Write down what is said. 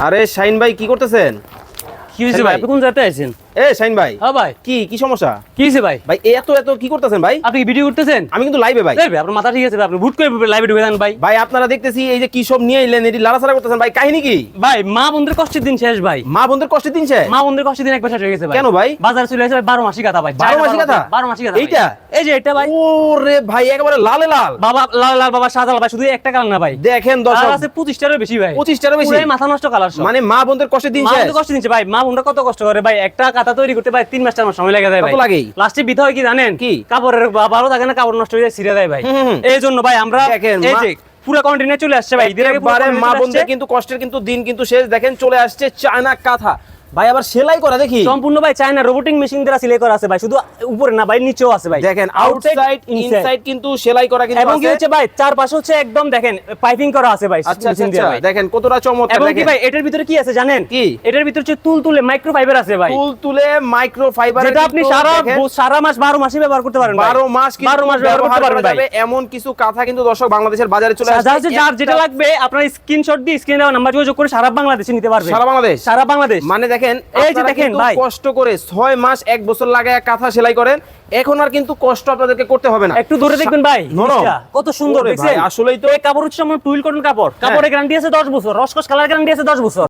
আরে শাইন ভাই কি করতেছেন? কি হয়েছে ভাই? আপনি কোন জায়গাতে আছেন? এ শাইন ভাই, হ্যাঁ ভাই, কি সমস্যা? কি হয়েছে ভাই? ভাই এত এত কি করতেছেন ভাই? আপনি কি ভিডিও করতেছেন? আমি কিন্তু লাইভে ভাই। লাইভে? আপনার মাথা ঠিক আছে ভাই? আপনি ভুট করে লাইভে ঢুকে যান ভাই। ভাই আপনারা দেখতেছি এই যে কি সব নিয়ে এলেন, এটি লাড়াছাড়া করতেছেন ভাই, কাহিনী কি? ভাই মা বোনদের কষ্টের দিন শেষ ভাই। মা বোনদের কষ্টের দিন শেষ? মা বোনদের কষ্টের দিন একবার শেষ হয়ে গেছে ভাই। কেন ভাই? বাজারে চলে আসে 12 মাসি কথা ভাই। 12 মাসি কথা? 12 মাসি কথা। এইটা? এই যে এটা ভাই। ওরে ভাই একেবারে লালে লাল। বাবা লাল লাল বাবা সাদা লাল ভাই, শুধু একটা কালার না ভাই। দেখেন কালার দর্শক, আছে 25টারও বেশি ভাই। 25টারও বেশি? পুরাই মাথা নষ্ট কালার সব। মানে মা বোনদের কষ্টের দিন মা শেষ? বোনদের কষ্ট দিচ্ছে ভাই। মা বোনরা কত কষ্ট করে ভাই, একটা কাঁথা তৈরি করতে ভাই 3 মাস 4 মাস সময় লেগে যায় ভাই। কত লাগেই? লাস্টে বিধা হয় কি জানেন? কি? কাপড়ের ভালো থাকে না, কাপড় নষ্ট হয়ে যায়, ছিঁড়ে যায় ভাই। এই জন্য ভাই আমরা দেখেন, এই যে পুরো কন্টিনিউ চলে আসছে ভাই। ঈদের আগে পুরো একেবারে content মা চলে বোনদের আসছে। কিন্তু কষ্টের কিন্তু দিন কিন্তু শেষ। দেখেন চলে আসছে চায়না কাঁথা ভাই, আবার সেলাই করা দেখি। সম্পূর্ণ ভাই চায়না রোবোটিক মেশিন দ্বারা সেলাই করা আছে ভাই, শুধু উপরে না ভাই, নিচেও আছে ভাই। দেখেন আউটসাইড ইনসাইড কিন্তু সেলাই করা কিন্তু এবং কি আছে। হচ্ছে ভাই চারপাশে হচ্ছে একদম দেখেন পাইপিং করা আছে ভাই। আচ্ছা আচ্ছা মেশিন দিয়ে আচ্ছা, ভাই। দেখেন কতটা চমৎকার। এবং কি দেখেন ভাই এটার ভিতরে কি আছে জানেন? কি? এটার ভিতরে হচ্ছে তুলতুলে মাইক্রো ফাইবার আছে ভাই, তুলে মাইক্রো ফাইবার, যেটা আপনি সারা মাস 12 মাসই ব্যবহার করতে পারেন ভাই। 12 মাস কিন্তু 12 মাস ব্যবহার করতে পারবেন ভাই। যাবে এমন কিছু কাঁথা কিন্তু দর্শক বাংলাদেশের বাজারে চলে সাদা আসছে। হচ্ছে যার যেটা লাগবে আপনার স্ক্রিনশট দিয়ে স্ক্রিনে দেওয়া নাম্বার যোগাযোগ করে সারা বাংলাদেশে নিতে পারবেন। সারা বাংলাদেশ? সারা বাংলাদেশ। মানে দেখেন এই যে আপনারা দেখেন কিন্তু ভাই, কষ্ট করে 6 মাস 1 বছর লাগায় কাঁথা সেলাই করেন, এখন আর কিন্তু কষ্ট আপনাদেরকে করতে হবে না। একটু ধরে দেখবেন ভাই, নরম। জিনিসটা কত সুন্দর ওরে ভাই, দেখছেন? আসলেই তো। এই কাপড় হচ্ছে আমার টুইল কটন কাপড়। কাপড়ের গ্যারান্টি আছে 10 বছর, রসকস কালার গ্যারান্টি আছে 10 বছর।